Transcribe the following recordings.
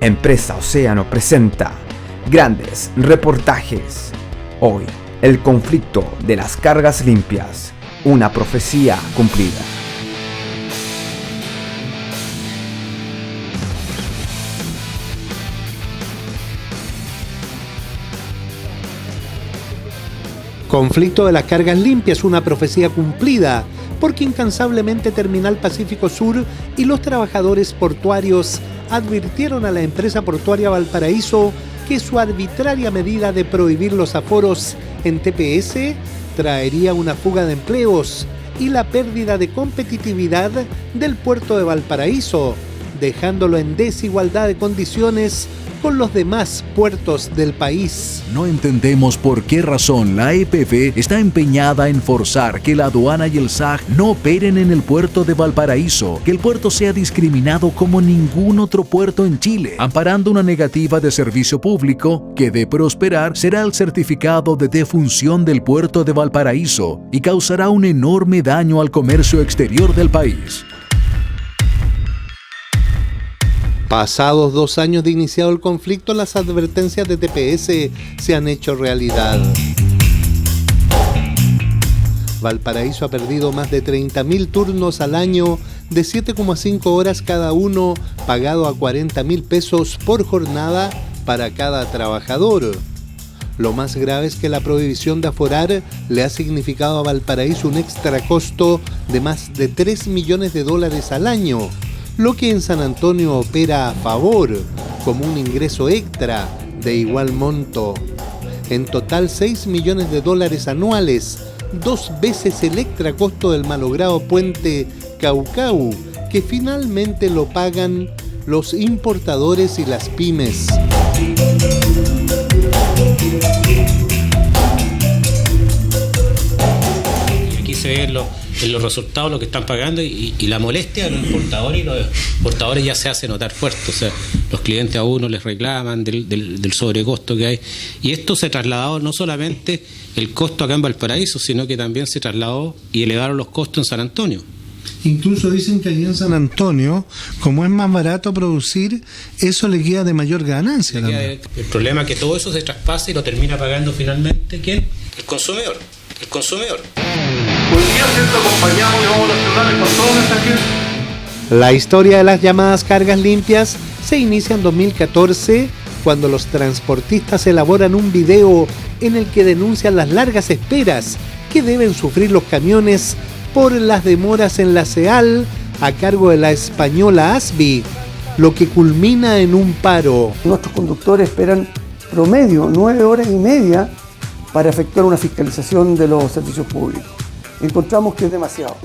Empresa Océano presenta grandes reportajes. Hoy, el conflicto de las cargas limpias, una profecía cumplida. Conflicto de las cargas limpias, una profecía cumplida, porque incansablemente Terminal Pacífico Sur y los trabajadores portuarios advirtieron a la empresa portuaria Valparaíso que su arbitraria medida de prohibir los aforos en TPS traería una fuga de empleos y la pérdida de competitividad del puerto de Valparaíso, dejándolo en desigualdad de condiciones con los demás puertos del país. No entendemos por qué razón la EPV está empeñada en forzar que la aduana y el SAG no operen en el puerto de Valparaíso, que el puerto sea discriminado como ningún otro puerto en Chile, amparando una negativa de servicio público que, de prosperar, será el certificado de defunción del puerto de Valparaíso y causará un enorme daño al comercio exterior del país. Pasados 2 años de iniciado el conflicto, las advertencias de TPS se han hecho realidad. Valparaíso ha perdido más de 30.000 turnos al año de 7,5 horas cada uno, pagado a 40.000 pesos por jornada para cada trabajador. Lo más grave es que la prohibición de aforar le ha significado a Valparaíso un extra costo de más de $3 millones al año, lo que en San Antonio opera a favor, como un ingreso extra de igual monto. En total, $6 millones anuales, 2 veces el extra costo del malogrado puente Caucau, que finalmente lo pagan los importadores y las pymes. Y aquí se ve en los resultados lo que están pagando y la molestia de los importadores, y los exportadores ya se hace notar fuerte. O sea, los clientes a uno les reclaman del sobrecosto que hay, y esto se trasladó no solamente el costo acá en Valparaíso, sino que también se trasladó y elevaron los costos en San Antonio. Incluso dicen que allí en San Antonio, como es más barato producir, eso le queda de mayor ganancia también. El problema es que todo eso se traspasa y lo termina pagando finalmente ¿quién? El consumidor. Hoy día siento acompañado y vamos a los celulares con todo mensaje. La historia de las llamadas cargas limpias se inicia en 2014, cuando los transportistas elaboran un video en el que denuncian las largas esperas que deben sufrir los camiones por las demoras en la CEAL a cargo de la española ASBI, lo que culmina en un paro. Nuestros conductores esperan promedio 9 horas y media para efectuar una fiscalización de los servicios públicos. Encontramos que es demasiado.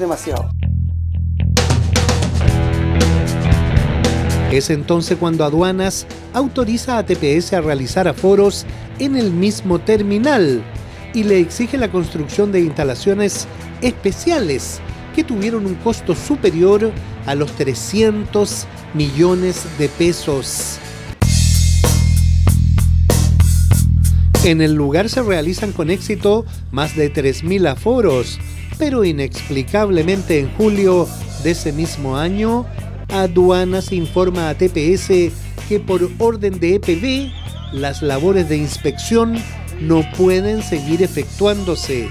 Es entonces cuando Aduanas autoriza a TPS a realizar aforos en el mismo terminal y le exige la construcción de instalaciones especiales que tuvieron un costo superior a los 300 millones de pesos. En el lugar se realizan con éxito más de 3.000 aforos, pero inexplicablemente en julio de ese mismo año, Aduanas informa a TPS que por orden de EPV, las labores de inspección no pueden seguir efectuándose.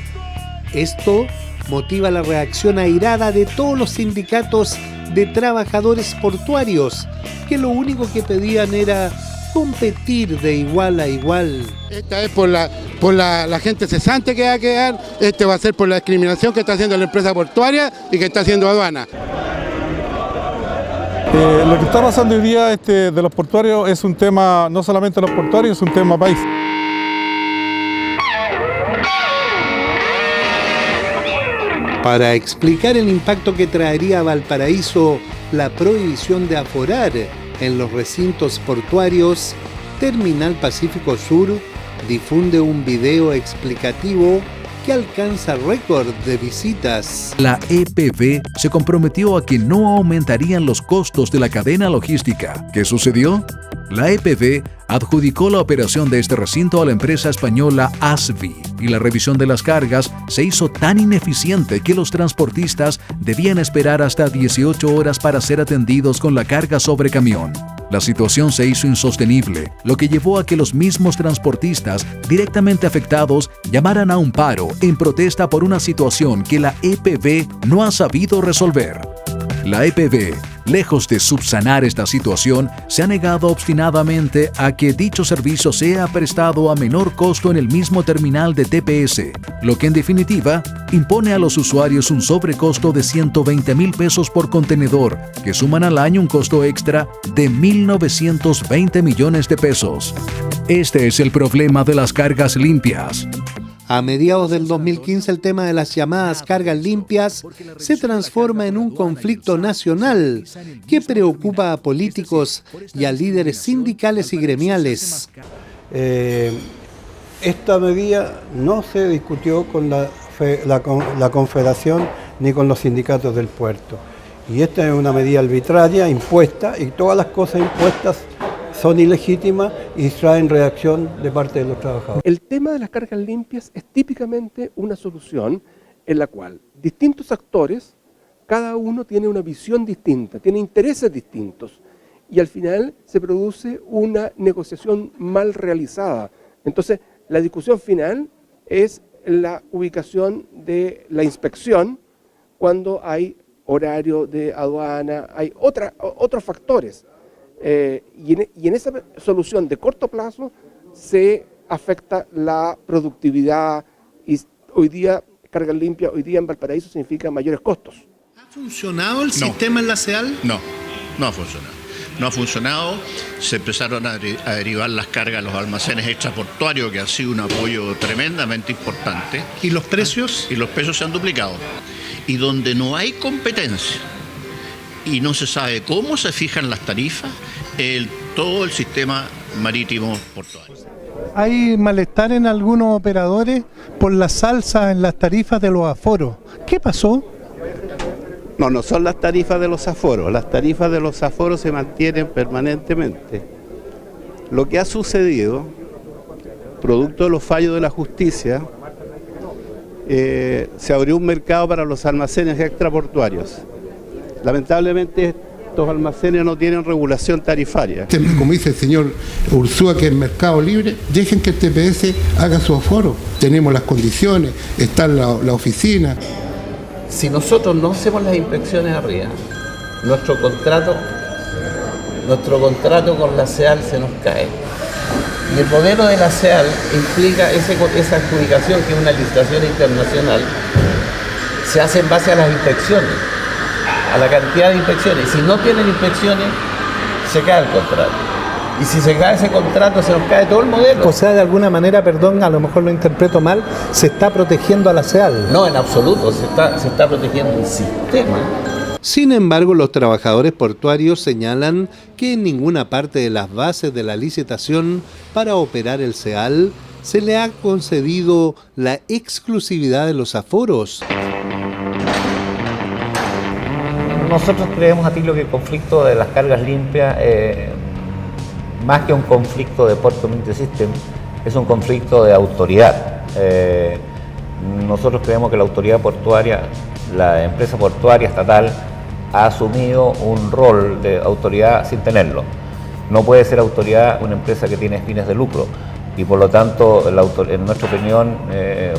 Esto motiva la reacción airada de todos los sindicatos de trabajadores portuarios, que lo único que pedían era competir de igual a igual. Esta es por la gente cesante que va a quedar, va a ser por la discriminación que está haciendo la empresa portuaria y que está haciendo Aduana. Lo que está pasando hoy día de los portuarios es un tema no solamente de los portuarios, es un tema país. Para explicar el impacto que traería a Valparaíso la prohibición de aforar en los recintos portuarios, Terminal Pacífico Sur difunde un video explicativo que alcanza récord de visitas. La EPV se comprometió a que no aumentarían los costos de la cadena logística. ¿Qué sucedió? La EPV adjudicó la operación de este recinto a la empresa española ASBI y la revisión de las cargas se hizo tan ineficiente que los transportistas debían esperar hasta 18 horas para ser atendidos con la carga sobre camión. La situación se hizo insostenible, lo que llevó a que los mismos transportistas directamente afectados llamaran a un paro en protesta por una situación que la EPB no ha sabido resolver. La EPB, lejos de subsanar esta situación, se ha negado obstinadamente a que dicho servicio sea prestado a menor costo en el mismo terminal de TPS, lo que en definitiva impone a los usuarios un sobrecosto de 120,000 pesos por contenedor, que suman al año un costo extra de 1.920 millones de pesos. Este es el problema de las cargas limpias. A mediados del 2015 el tema de las llamadas cargas limpias se transforma en un conflicto nacional que preocupa a políticos y a líderes sindicales y gremiales. Esta medida no se discutió con la Confederación ni con los sindicatos del puerto. Y esta es una medida arbitraria, impuesta, y todas las cosas impuestas son ilegítimas y traen reacción de parte de los trabajadores. El tema de las cargas limpias es típicamente una solución en la cual distintos actores, cada uno tiene una visión distinta, tiene intereses distintos y al final se produce una negociación mal realizada. Entonces, la discusión final es la ubicación de la inspección cuando hay horario de aduana, hay otros factores. Y en esa solución de corto plazo se afecta la productividad y hoy día, carga limpia, hoy día en Valparaíso significa mayores costos. ¿Ha funcionado el sistema en la CEAL? No ha funcionado. No ha funcionado, se empezaron a derivar las cargas a los almacenes extraportuarios, que ha sido un apoyo tremendamente importante. ¿Y los precios? Y los precios se han duplicado. Y donde no hay competencia y no se sabe cómo se fijan las tarifas, todo el sistema marítimo portuario. Hay malestar en algunos operadores por la salsa en las tarifas de los aforos. ¿Qué pasó? No son las tarifas de los aforos. Las tarifas de los aforos se mantienen permanentemente. Lo que ha sucedido, producto de los fallos de la justicia, se abrió un mercado para los almacenes extraportuarios. Lamentablemente estos almacenes no tienen regulación tarifaria. Como dice el señor Ursúa, que es mercado libre, dejen que el TPS haga su aforo. Tenemos las condiciones, está la oficina. Si nosotros no hacemos las inspecciones arriba, nuestro contrato con la CEAL se nos cae. Y el modelo de la CEAL implica esa adjudicación, que es una licitación internacional, se hace en base a las inspecciones, a la cantidad de inspecciones. Si no tienen inspecciones, se cae el contrato. Y si se cae ese contrato, se nos cae todo el modelo. O sea, de alguna manera, perdón, a lo mejor lo interpreto mal, se está protegiendo a la CEAL. No, en absoluto, se está protegiendo el sistema. Sin embargo, los trabajadores portuarios señalan que en ninguna parte de las bases de la licitación para operar el CEAL se le ha concedido la exclusividad de los aforos. Nosotros creemos, Atilio, que el conflicto de las cargas limpias, más que un conflicto de Port Community System, es un conflicto de autoridad. Nosotros creemos que la autoridad portuaria, la empresa portuaria estatal, ha asumido un rol de autoridad sin tenerlo. No puede ser autoridad una empresa que tiene fines de lucro y por lo tanto, en nuestra opinión,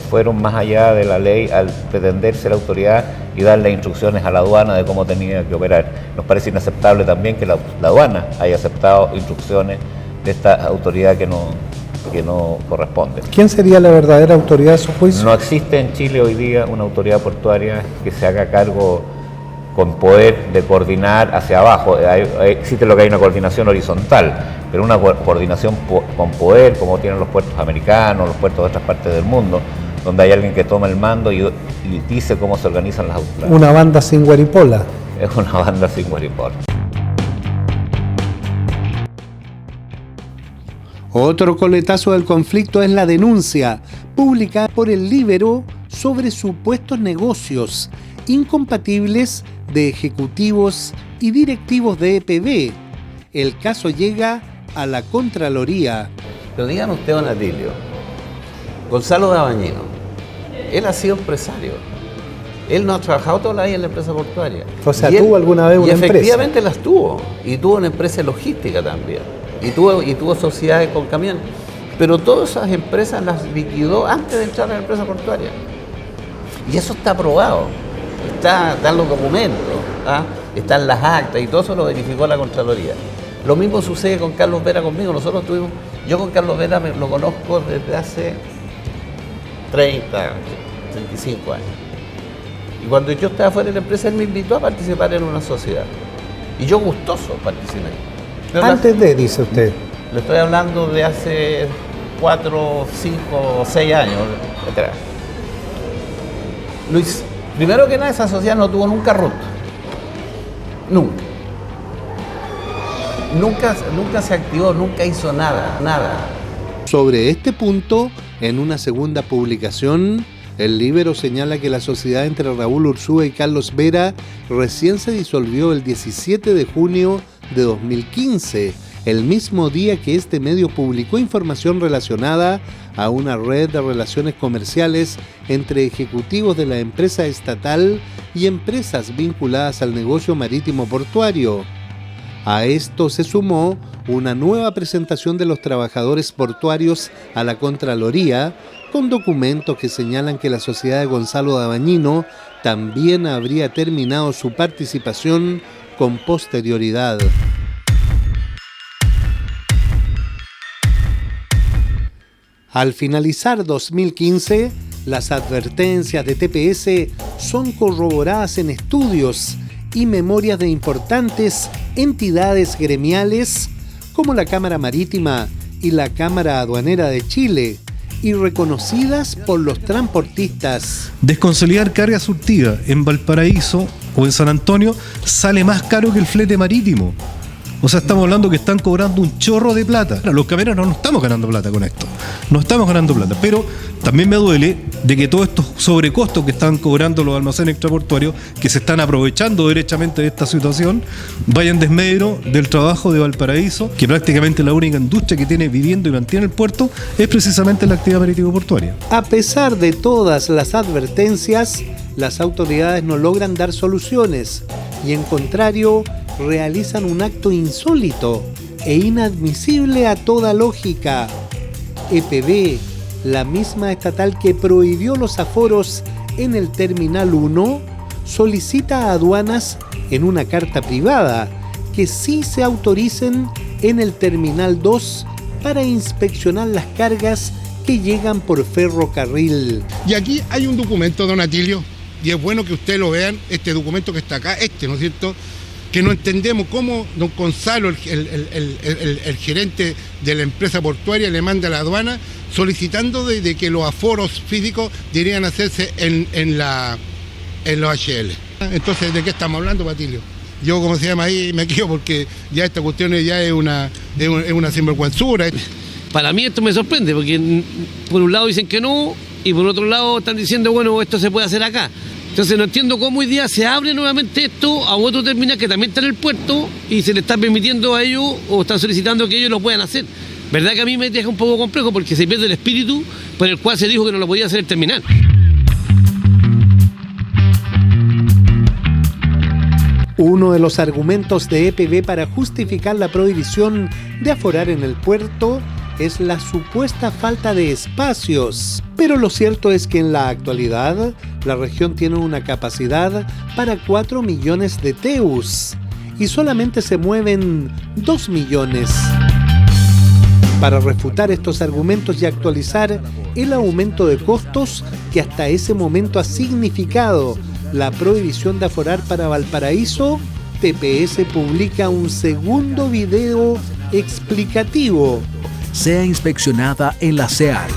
fueron más allá de la ley al pretender ser autoridad y darle instrucciones a la aduana de cómo tenía que operar. Nos parece inaceptable también que la aduana haya aceptado instrucciones de esta autoridad que no corresponde. ¿Quién sería la verdadera autoridad a su juicio? No existe en Chile hoy día una autoridad portuaria que se haga cargo con poder de coordinar hacia abajo. Existe lo que hay una coordinación horizontal, pero una coordinación con poder, como tienen los puertos americanos, los puertos de otras partes del mundo, donde hay alguien que toma el mando y dice cómo se organizan las autoridades. Una banda sin guaripola. Es una banda sin guaripola. Otro coletazo del conflicto es la denuncia publicada por el Líbero sobre supuestos negocios incompatibles de ejecutivos y directivos de EPB. El caso llega a la Contraloría. Pero díganos usted, don Atilio, Gonzalo Dabañino, él ha sido empresario Él no ha trabajado toda la vida en la empresa portuaria. O sea, ¿tuvo alguna vez una empresa? Efectivamente las tuvo. Y tuvo una empresa logística también. Y tuvo sociedades con camiones. Pero todas esas empresas las liquidó antes de entrar a la empresa portuaria. Y eso está aprobado. Están los documentos, están las actas y todo eso lo verificó la Contraloría. Lo mismo sucede con Carlos Vera conmigo. Yo con Carlos Vera lo conozco desde hace 35 años. Y cuando yo estaba fuera de la empresa, él me invitó a participar en una sociedad. Y yo gustoso participé. Antes de, dice usted. Le estoy hablando de hace 4, 5, 6 años atrás. Luis, primero que nada, esa sociedad no tuvo nunca ruta. Nunca se activó, nunca hizo nada. Sobre este punto, en una segunda publicación, el Líbero señala que la sociedad entre Raúl Ursúa y Carlos Vera recién se disolvió el 17 de junio de 2015, el mismo día que este medio publicó información relacionada a una red de relaciones comerciales entre ejecutivos de la empresa estatal y empresas vinculadas al negocio marítimo portuario. A esto se sumó una nueva presentación de los trabajadores portuarios a la Contraloría, con documentos que señalan que la sociedad de Gonzalo Dabañino también habría terminado su participación con posterioridad. Al finalizar 2015, las advertencias de TPS son corroboradas en estudios y memorias de importantes entidades gremiales como la Cámara Marítima y la Cámara Aduanera de Chile, y reconocidas por los transportistas. Desconsolidar carga surtida en Valparaíso o en San Antonio sale más caro que el flete marítimo. O sea, estamos hablando que están cobrando un chorro de plata. Los camioneros no estamos ganando plata con esto. No estamos ganando plata. Pero también me duele de que todos estos sobrecostos que están cobrando los almacenes extraportuarios, que se están aprovechando derechamente de esta situación, vayan desmedro del trabajo de Valparaíso, que prácticamente la única industria que tiene viviendo y mantiene el puerto es precisamente la actividad marítimo-portuaria. A pesar de todas las advertencias, las autoridades no logran dar soluciones y, en contrario, realizan un acto insólito e inadmisible a toda lógica. EPB, la misma estatal que prohibió los aforos en el Terminal 1, solicita a aduanas en una carta privada que sí se autoricen en el Terminal 2 para inspeccionar las cargas que llegan por ferrocarril. Y aquí hay un documento, don Atilio, y es bueno que ustedes lo vean, este documento que está acá, ¿no es cierto?, que no entendemos cómo don Gonzalo, el gerente de la empresa portuaria, le manda a la aduana solicitando de que los aforos físicos deberían hacerse en los HL. Entonces, ¿de qué estamos hablando, Patilio? Yo, como se llama ahí, me quedo porque ya esta cuestión ya es una sinvergüenzura. Para mí esto me sorprende, porque por un lado dicen que no, y por otro lado están diciendo, bueno, esto se puede hacer acá. Entonces no entiendo cómo hoy día se abre nuevamente esto a otro terminal que también está en el puerto y se le está permitiendo a ellos o están solicitando que ellos lo puedan hacer. Verdad que a mí me deja un poco complejo porque se pierde el espíritu por el cual se dijo que no lo podía hacer el terminal. Uno de los argumentos de EPB para justificar la prohibición de aforar en el puerto es la supuesta falta de espacios, pero lo cierto es que en la actualidad la región tiene una capacidad para 4 millones de TEUs y solamente se mueven 2 millones. Para refutar estos argumentos y actualizar el aumento de costos que hasta ese momento ha significado la prohibición de aforar para Valparaíso, TPS publica un segundo video explicativo. Sea inspeccionada en la SEAL.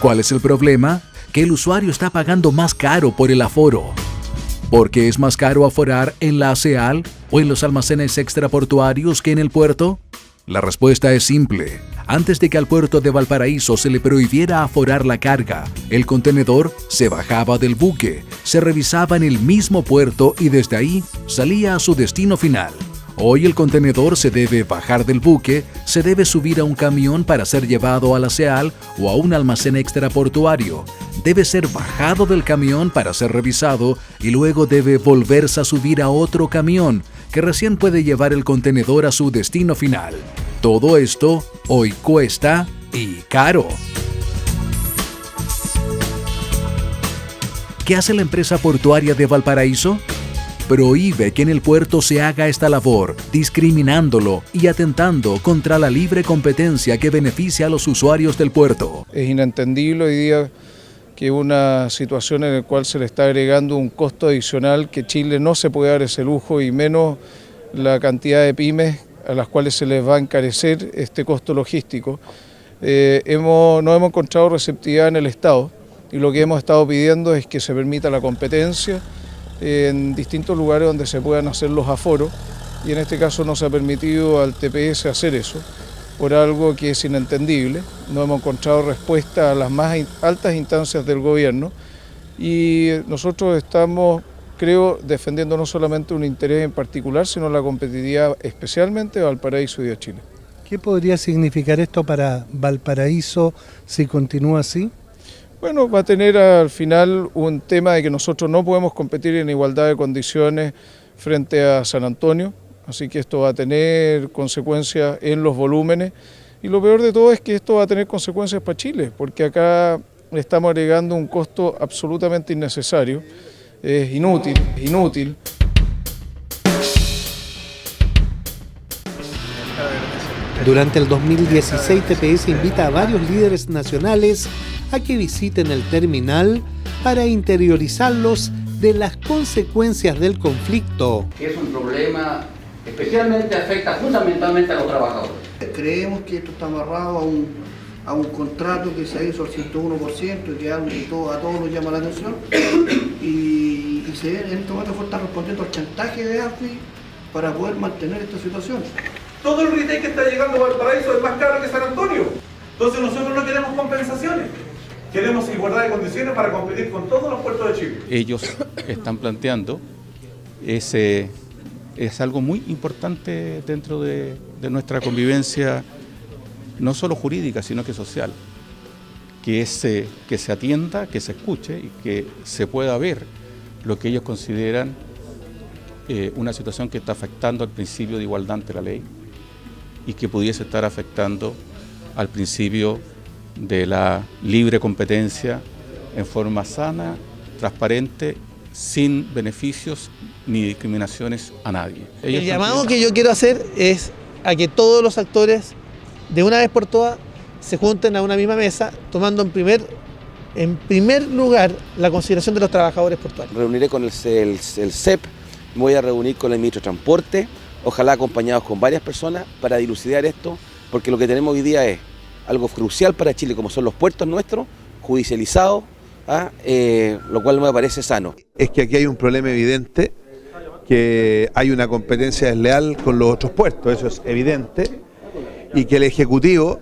¿Cuál es el problema? Que el usuario está pagando más caro por el aforo. ¿Por qué es más caro aforar en la SEAL o en los almacenes extraportuarios que en el puerto? La respuesta es simple. Antes de que al puerto de Valparaíso se le prohibiera aforar la carga, el contenedor se bajaba del buque, se revisaba en el mismo puerto y desde ahí salía a su destino final. Hoy el contenedor se debe bajar del buque, se debe subir a un camión para ser llevado a la SEAL o a un almacén extraportuario. Debe ser bajado del camión para ser revisado y luego debe volverse a subir a otro camión que recién puede llevar el contenedor a su destino final. Todo esto hoy cuesta y caro. ¿Qué hace la empresa portuaria de Valparaíso? Prohíbe que en el puerto se haga esta labor, discriminándolo y atentando contra la libre competencia que beneficia a los usuarios del puerto. Es inentendible hoy día que una situación en la cual se le está agregando un costo adicional que Chile no se puede dar ese lujo y menos la cantidad de pymes a las cuales se les va a encarecer este costo logístico. No hemos encontrado receptividad en el Estado y lo que hemos estado pidiendo es que se permita la competencia en distintos lugares donde se puedan hacer los aforos y en este caso no se ha permitido al TPS hacer eso por algo que es inentendible. No hemos encontrado respuesta a las más altas instancias del gobierno y nosotros estamos, creo, defendiendo no solamente un interés en particular, sino la competitividad especialmente de Valparaíso y de Chile. ¿Qué podría significar esto para Valparaíso si continúa así? Bueno, va a tener al final un tema de que nosotros no podemos competir en igualdad de condiciones frente a San Antonio, así que esto va a tener consecuencias en los volúmenes y lo peor de todo es que esto va a tener consecuencias para Chile, porque acá le estamos agregando un costo absolutamente innecesario, es inútil. Durante el 2016, TPS invita a varios líderes nacionales a que visiten el terminal para interiorizarlos de las consecuencias del conflicto. Es un problema especialmente afecta fundamentalmente a los trabajadores. Creemos que esto está amarrado a un contrato que se hizo al 101% y que a todos nos llama la atención y se en este momento está respondiendo al chantaje de AFI para poder mantener esta situación. Todo el retail que está llegando a Valparaíso es más caro que San Antonio. Entonces nosotros no queremos compensaciones. Queremos igualdad de condiciones para competir con todos los puertos de Chile. Ellos están planteando es algo muy importante dentro de nuestra convivencia, no solo jurídica, sino que social. Que se atienda, que se escuche y que se pueda ver lo que ellos consideran una situación que está afectando al principio de igualdad ante la ley y que pudiese estar afectando al principio de la libre competencia en forma sana, transparente, sin beneficios ni discriminaciones a nadie. El llamado que yo quiero hacer es a que todos los actores, de una vez por todas, se junten a una misma mesa, tomando en primer lugar la consideración de los trabajadores portuarios. Reuniré con el CEP, me voy a reunir con el ministro de Transporte, ojalá acompañados con varias personas para dilucidar esto, porque lo que tenemos hoy día es algo crucial para Chile, como son los puertos nuestros, judicializados, lo cual no me parece sano. Es que aquí hay un problema evidente, que hay una competencia desleal con los otros puertos, eso es evidente, y que el Ejecutivo,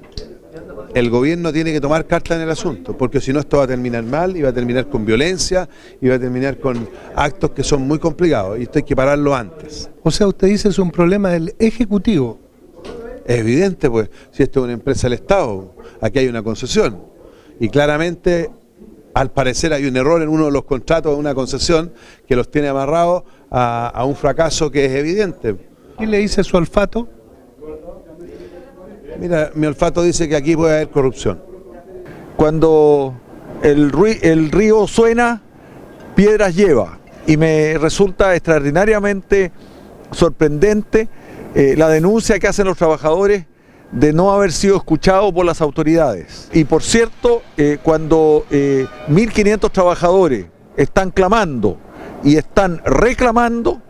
el gobierno tiene que tomar carta en el asunto, porque si no esto va a terminar mal, y va a terminar con violencia, y va a terminar con actos que son muy complicados, y esto hay que pararlo antes. O sea, usted dice es un problema del Ejecutivo. Es evidente, pues, si esto es una empresa del Estado, aquí hay una concesión, y claramente, al parecer hay un error en uno de los contratos de una concesión que los tiene amarrados a un fracaso que es evidente. ¿Qué le dice su olfato? Mira, mi olfato dice que aquí puede haber corrupción. Cuando el río suena, piedras lleva, y me resulta extraordinariamente sorprendente la denuncia que hacen los trabajadores de no haber sido escuchados por las autoridades. Y por cierto, cuando 1.500 trabajadores están clamando y están reclamando,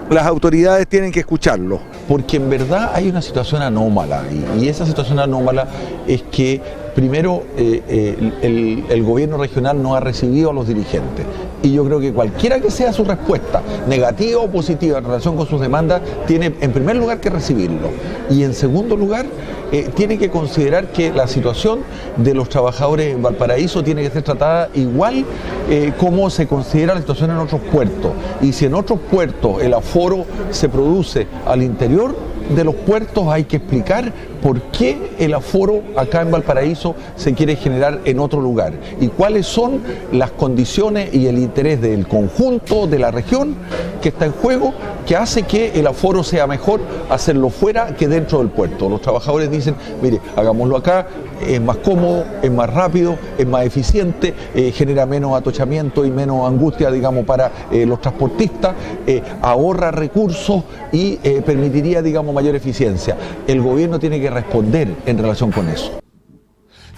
las autoridades tienen que escucharlo. Porque en verdad hay una situación anómala, y esa situación anómala es que primero el gobierno regional no ha recibido a los dirigentes, y yo creo que cualquiera que sea su respuesta, negativa o positiva en relación con sus demandas, tiene en primer lugar que recibirlo y en segundo lugar tiene que considerar que la situación de los trabajadores en Valparaíso tiene que ser tratada igual como se considera la situación en otros puertos, y si en otros puertos el aforo se produce al interior de los puertos, hay que explicar por qué el aforo acá en Valparaíso se quiere generar en otro lugar y cuáles son las condiciones y el interés del conjunto de la región que está en juego, que hace que el aforo sea mejor hacerlo fuera que dentro del puerto. Los trabajadores dicen, mire, hagámoslo acá, es más cómodo, es más rápido, es más eficiente, genera menos atochamiento y menos angustia, digamos, para los transportistas, ahorra recursos y permitiría, digamos, mayor eficiencia. El gobierno tiene que responder en relación con eso.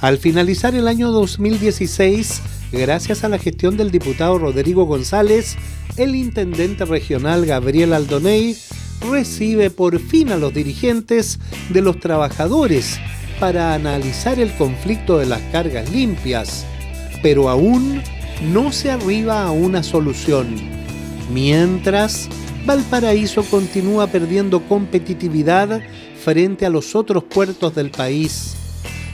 Al finalizar el año 2016, gracias a la gestión del diputado Rodrigo González, el intendente regional Gabriel Aldoney recibe por fin a los dirigentes de los trabajadores para analizar el conflicto de las cargas limpias, pero aún no se arriba a una solución. Mientras, Valparaíso continúa perdiendo competitividad frente a los otros puertos del país.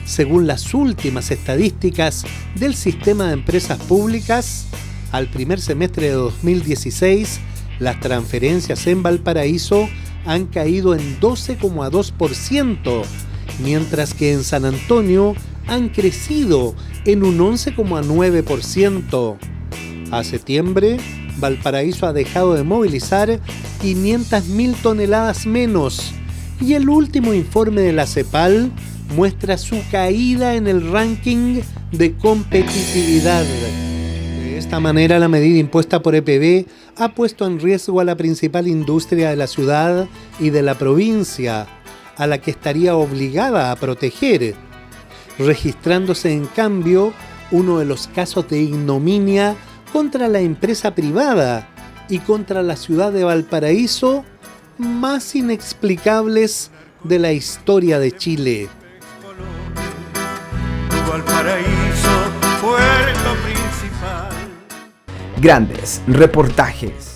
Según las últimas estadísticas del sistema de empresas públicas, al primer semestre de 2016, las transferencias en Valparaíso han caído en 12,2%, mientras que en San Antonio han crecido en un 11,9%. A septiembre, Valparaíso ha dejado de movilizar 500.000 toneladas menos, y el último informe de la CEPAL muestra su caída en el ranking de competitividad. De esta manera, la medida impuesta por EPB ha puesto en riesgo a la principal industria de la ciudad y de la provincia, a la que estaría obligada a proteger, registrándose en cambio uno de los casos de ignominia contra la empresa privada y contra la ciudad de Valparaíso más inexplicables de la historia de Chile. Grandes reportajes.